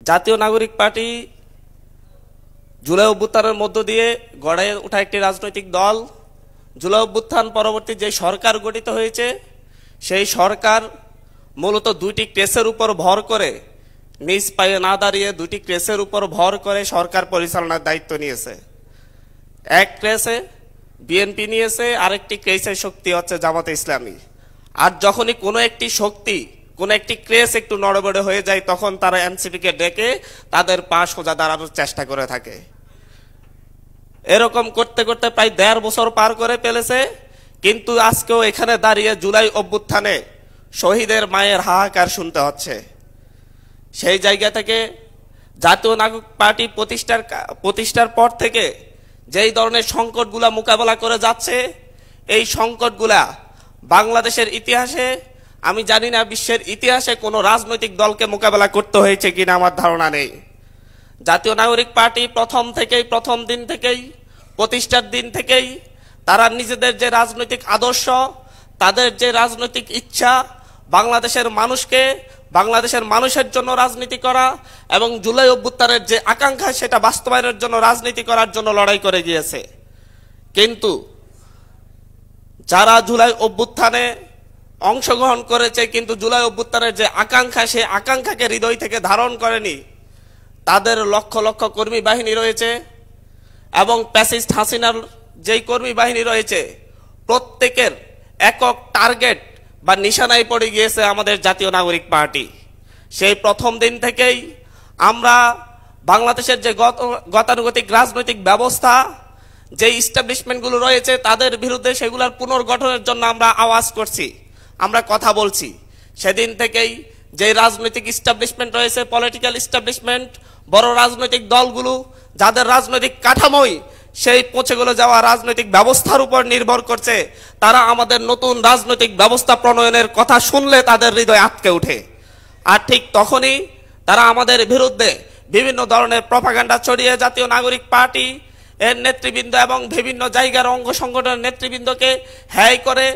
জাতীয় নাগরিক পার্টি জুলাই অভ্যুত্থানের মধ্য দিয়ে গড়ে ওঠা একটি রাজনৈতিক দল। জুলাই অভ্যুত্থান পরবর্তী যে সরকার গঠিত হয়েছে সেই সরকার মূলত দুইটি কেসের উপর ভর করে, নিজ পায়ে না দাঁড়িয়ে দুইটি কেসের উপর ভর করে সরকার পরিচালনার দায়িত্ব নিয়েছে। এক কেসে বিএনপি নিয়েছে, আরেকটি কেসের শক্তি হচ্ছে জামাতে ইসলামী। আর যখনই কোনো একটি শক্তি, কোনো একটি কেস একটু নড়বড়ে হয়ে যায়, তখন তারা এনসিপিকে ডেকে তাদের পা সোজা দাঁড়ানোর চেষ্টা করে থাকে। এরকম করতে করতে প্রায় 1.5 বছর পার করে ফেলেছে, কিন্তু আজকেও এখানে দাঁড়িয়ে জুলাই অভ্যুত্থানে শহীদের মায়ের হাহাকার শুনতে হচ্ছে। সেই জায়গা থেকে জাতীয় নাগরিক পার্টি প্রতিষ্ঠার পর থেকে যেই ধরনের সংকটগুলা মোকাবেলা করে যাচ্ছে, এই সংকটগুলা বাংলাদেশের ইতিহাসে, আমি জানি না বিশ্বের ইতিহাসে কোনো রাজনৈতিক দলকে মোকাবেলা করতে হয়েছে কিনা আমার ধারণা নেই। জাতীয় নাগরিক পার্টি প্রথম দিন থেকেই প্রতিষ্ঠার দিন থেকেই তারা নিজেদের যে রাজনৈতিক আদর্শ, তাদের যে রাজনৈতিক ইচ্ছা, বাংলাদেশের মানুষের জন্য রাজনীতি করা এবং জুলাই অভ্যুত্থানের যে আকাঙ্ক্ষা সেটা বাস্তবায়নের জন্য রাজনীতি করার জন্য লড়াই করে গিয়েছে। কিন্তু যারা জুলাই অভ্যুত্থানে অংশগ্রহণ করেছে কিন্তু জুলাই অভ্যুত্থানের যে আকাঙ্ক্ষা, সেই আকাঙ্ক্ষাকে হৃদয় থেকে ধারণ করেনি, তাদের লক্ষ লক্ষ কর্মী বাহিনী রয়েছে এবং ফ্যাসিস্ট হাসিনার যেই কর্মী বাহিনী রয়েছে, প্রত্যেকের একক টার্গেট বা নিশানায় পড়ে গিয়েছে আমাদের জাতীয় নাগরিক পার্টি। সেই প্রথম দিন থেকেই আমরা বাংলাদেশের যে গতানুগতিক রাজনৈতিক ব্যবস্থা, যে ইস্টাবলিশমেন্টগুলো রয়েছে তাদের বিরুদ্ধে সেগুলোর পুনর্গঠনের জন্য আমরা আওয়াজ করছি, আমরা কথা বলছি। সেদিন থেকেই যে রাজনৈতিক ইস্টাবলিশমেন্ট রয়েছে, পলিটিক্যাল ইস্টাবলিশমেন্ট, বড় রাজনৈতিক দলগুলো, যাদের রাজনৈতিক কাঠামোই সেই পৌঁছেগুলো যাওয়া রাজনৈতিক ব্যবস্থার উপর নির্ভর করছে, তারা আমাদের নতুন রাজনৈতিক ব্যবস্থা প্রণয়নের কথা শুনলে তাদের হৃদয় আটকে ওঠে। আর ঠিক তখনই তারা আমাদের বিরুদ্ধে বিভিন্ন ধরনের প্রপাগান্ডা ছড়িয়ে জাতীয় নাগরিক পার্টি এর নেতৃবৃন্দ এবং বিভিন্ন জায়গার অঙ্গ সংগঠনের নেতৃবৃন্দকে হ্যায় করে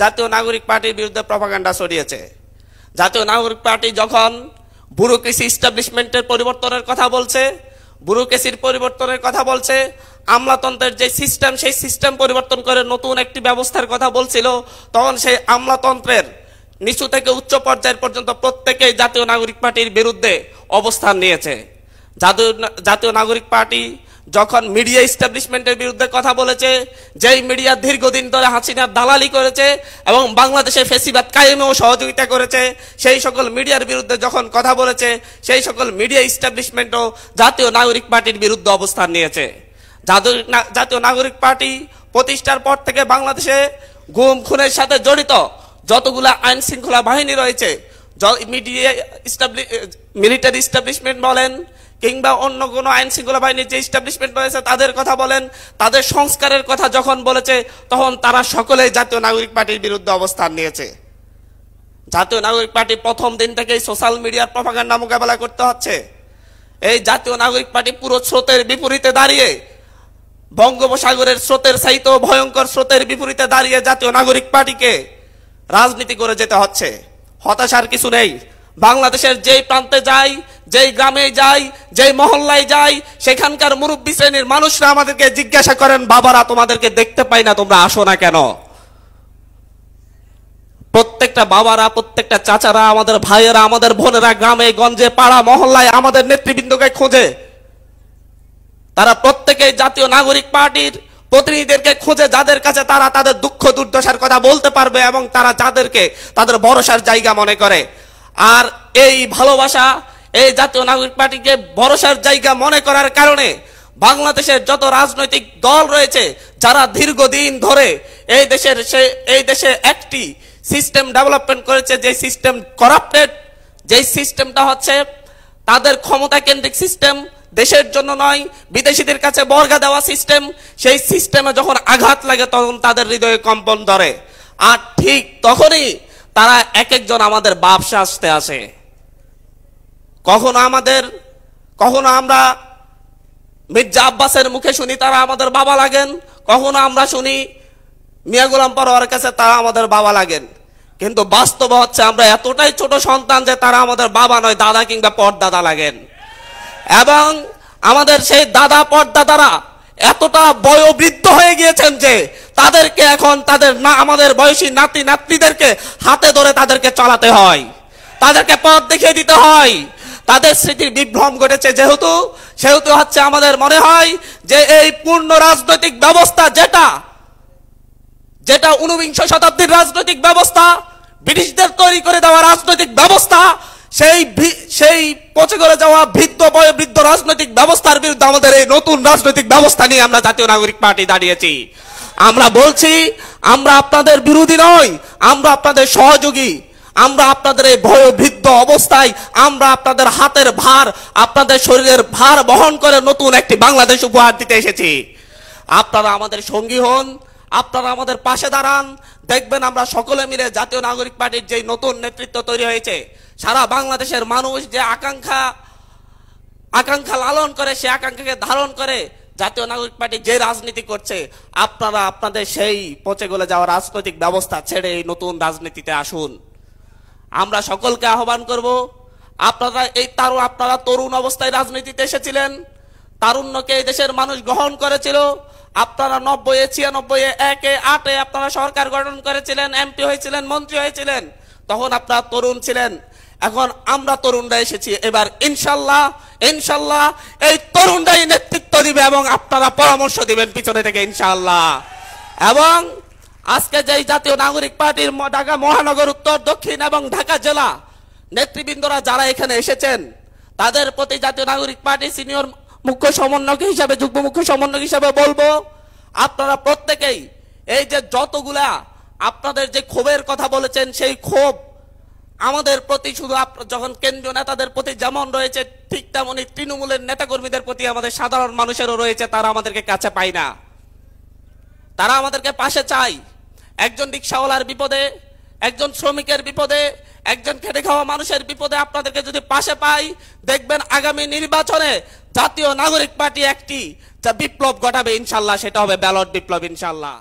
জাতীয় নাগরিক পার্টির বিরুদ্ধে প্রপাগান্ডা ছড়িয়েছে। জাতীয় নাগরিক পার্টি যখন ব্যুরোক্রেসি ইস্টাবলিশমেন্টের পরিবর্তনের কথা বলছে, ব্যুরোক্রেসির পরিবর্তনের কথা বলছে, আমলাতন্ত্রের যে সিস্টেম সেই সিস্টেম পরিবর্তন করে নতুন একটি ব্যবস্থার কথা বলছিল, তখন সেই আমলাতন্ত্রের নিচু থেকে উচ্চ পর্যায়ের পর্যন্ত প্রত্যেকেই জাতীয় নাগরিক পার্টির বিরুদ্ধে অবস্থান নিয়েছে। জাতীয় নাগরিক পার্টি যখন মিডিয়া ইস্টাবলিশমেন্টের বিরুদ্ধে কথা বলেছে, যেই মিডিয়া দীর্ঘদিন ধরে হাসিনার দালালি করেছে এবং বাংলাদেশে ফ্যাসিবাদ কায়েমেও সহযোগিতা করেছে, সেই সকল মিডিয়ার বিরুদ্ধে যখন কথা বলেছে, সেই সকল মিডিয়া ইস্টাবলিশমেন্টও জাতীয় নাগরিক পার্টির বিরুদ্ধে অবস্থান নিয়েছে। জাতীয় নাগরিক পার্টি প্রতিষ্ঠার পর থেকে বাংলাদেশে গুম খুনের সাথে জড়িত যতগুলা আইন শৃঙ্খলা বাহিনী রয়েছে, মিলিটারি ইস্টাবলিশমেন্ট বলেন কিংবা অন্য কোনো আইন শৃঙ্খলা বাহিনীর যে ইস্টাবলিশমেন্ট রয়েছে তাদের কথা বলেন, তাদের সংস্কারের কথা যখন বলেছে, তখন তারা সকলেই জাতীয় নাগরিক পার্টির বিরুদ্ধে অবস্থান নিয়েছে। জাতীয় নাগরিক পার্টি প্রথম দিন থেকেই সোশ্যাল মিডিয়ার প্রপাগান্ডা মোকাবেলা করতে হচ্ছে। এই জাতীয় নাগরিক পার্টি পুরো স্রোতের বিপরীতে দাঁড়িয়ে, বঙ্গোপসাগরের স্রোতের চাইতেও ভয়ঙ্কর স্রোতের বিপরীতে দাঁড়িয়ে জাতীয় নাগরিক পার্টিকে রাজনীতি করে যেতে হচ্ছে। হতাশার কিছু নেই। বাংলাদেশের যেই প্রান্তে যাই, যেই গ্রামে যাই, যেই মহল্লায় যাই, সেখানকার মুরব্বী শ্রেণীর মানুষরা আমাদেরকে জিজ্ঞাসা করেন, বাবারা তোমাদেরকে দেখতে পাই না, তোমরা আসো না কেন? প্রত্যেকটা বাবারা, প্রত্যেকটা চাচারা, আমাদের ভাইয়েরা, আমাদের বোনেরা গ্রামে গঞ্জে পাড়া মহল্লায় আমাদের নেতৃবৃন্দকে খোঁজে। তারা প্রত্যেকেই জাতীয় নাগরিক পার্টির প্রতিনিধিদেরকে খোঁজে, যাদের কাছে তারা তাদের দুঃখ দুর্দশার কথা বলতে পারবে এবং তারা যাদেরকে তাদের ভরসার জায়গা মনে করে। আর এই ভালোবাসা, এই জাতীয় নাগরিক পার্টিকে ভরসার জায়গা মনে করার কারণে বাংলাদেশের যত রাজনৈতিক দল রয়েছে, যারা দীর্ঘদিন ধরে এই দেশে একটি সিস্টেম ডেভেলপমেন্ট করেছে, যে সিস্টেম করাপ্টেড, যে সিস্টেমটা হচ্ছে তাদের ক্ষমতা কেন্দ্রিক সিস্টেম, দেশের জন্য নয়, বিদেশিদের কাছে বর্গা দেওয়া সিস্টেম, সেই সিস্টেমে যখন আঘাত লাগে তখন তাদের হৃদয়ে কম্পন ধরে। আর ঠিক তখনই তারা এক একজন আমাদের বাপ সাজতে আসে। কখনো আমরা মির্জা আব্বাসের মুখে শুনি তারা আমাদের বাবা লাগেন, কখনো আমরা শুনি মিয়া গোলাম পরোয়ারের কাছে তারা আমাদের বাবা লাগেন। কিন্তু বাস্তব হচ্ছে আমরা এতটাই ছোট সন্তান যে তারা আমাদের বাবা নয়, দাদা কিংবা পরদাদা লাগেন। এবং আমাদের সেই দাদা পরদাদারা এতটা বয়োবৃদ্ধ হয়ে গিয়েছেন যে তাদেরকে এখন তাদের না আমাদের বয়সী নাতি নাতনিদেরকে হাতে ধরে তাদেরকে চালাতে হয়, তাদেরকে পথ দেখিয়ে দিতে হয়। তাদের স্মৃতির বিভ্রম ঘটেছে সেহেতু হচ্ছে আমাদের মনে হয় যে এই পূর্ণ রাজনৈতিক ব্যবস্থা যেটা 19 শতাব্দীর রাজনৈতিক ব্যবস্থা, ব্রিটিশদের তৈরি করে দেওয়া রাজনৈতিক ব্যবস্থা, সেই পচে গড়ে যাওয়া বয়োবৃদ্ধ রাজনৈতিক ব্যবস্থার বিরুদ্ধে আমাদের এই নতুন রাজনৈতিক ব্যবস্থা নিয়ে আমরা জাতীয় নাগরিক পার্টি দাঁড়িয়েছি। আমরা বলছি আমরা আপনাদের বিরোধী নই, আমরা আপনাদের সহযোগী। আমরা আপনাদের এই বয়োবৃদ্ধ অবস্থায় আমরা আপনাদের হাতের ভার, আপনাদের শরীরের ভার বহন করে নতুন একটি বাংলাদেশ উপহার দিতে এসেছি। আপনারা আমাদের সঙ্গী হন, আপনারা আমাদের পাশে দাঁড়ান। দেখবেন আমরা সকলে মিলে জাতীয় নাগরিক পার্টির যে নতুন নেতৃত্ব তৈরি হয়েছে, সারা বাংলাদেশের মানুষ যে আকাঙ্ক্ষা লালন করে, সে আকাঙ্ক্ষাকে ধারণ করে জাতীয় নাগরিক পার্টি যে রাজনীতি করছে, আপনারা আপনাদের সেই পচে গলে যাওয়া রাজনৈতিক ব্যবস্থা ছেড়ে এই নতুন রাজনীতিতে আসুন। আমরা সকলকে আহ্বান করব, আপনারা তরুণ অবস্থায় রাজনীতিতে এসেছিলেন, তারুণ্যকে এই দেশের মানুষ গ্রহণ করেছিল। আপনারা 90, 96, 1, 8 আপনারা সরকার গঠন করেছিলেন, এমপি হয়েছিলেন, মন্ত্রী হয়েছিলেন, তখন আপনারা তরুণ ছিলেন। এখন আমরা তরুণরা এসেছি, এবার ইনশাল্লাহ এই তরুণরাই নেতৃত্ব দিবে এবং আপনারা পরামর্শ দিবেন পিছনে থেকে ইনশাল্লাহ। এবং আজকে যেই জাতীয় নাগরিক পার্টির ঢাকা মহানগর, উত্তর, দক্ষিণ এবং ঢাকা জেলা নেতৃবৃন্দরা যারা এখানে এসেছেন, তাদের প্রতি জাতীয় নাগরিক পার্টির সিনিয়র মুখ্য সমন্বয়ক হিসাবে, যুগ্ম মুখ্য সমন্বয়ক হিসাবে বলবো, আপনারা প্রত্যেকেই এই যে যতগুলা আপনাদের যে ক্ষোভের কথা বলেছেন, সেই ক্ষোভ আমাদের প্রতি শুধু যখন কেন্দ্রীয় নেতাদের প্রতি যেমন রয়েছে, ঠিক তেমনি তৃণমূলের নেতাকর্মীদের প্রতি আমাদের সাধারণ মানুষেরও রয়েছে। তারা আমাদেরকে কাছে পায় না, তারা আমাদেরকে পাশে চায়। একজন রিক্সাওয়ালার বিপদে, একজন শ্রমিকের বিপদে, একজন খেটে খাওয়া মানুষের বিপদে আপনাদেরকে যদি পাশে পাই, দেখবেন আগামী নির্বাচনে জাতীয় নাগরিক পার্টি একটি যা বিপ্লব ঘটাবে ইনশাল্লাহ, সেটা হবে ব্যালট বিপ্লব ইনশাল্লাহ।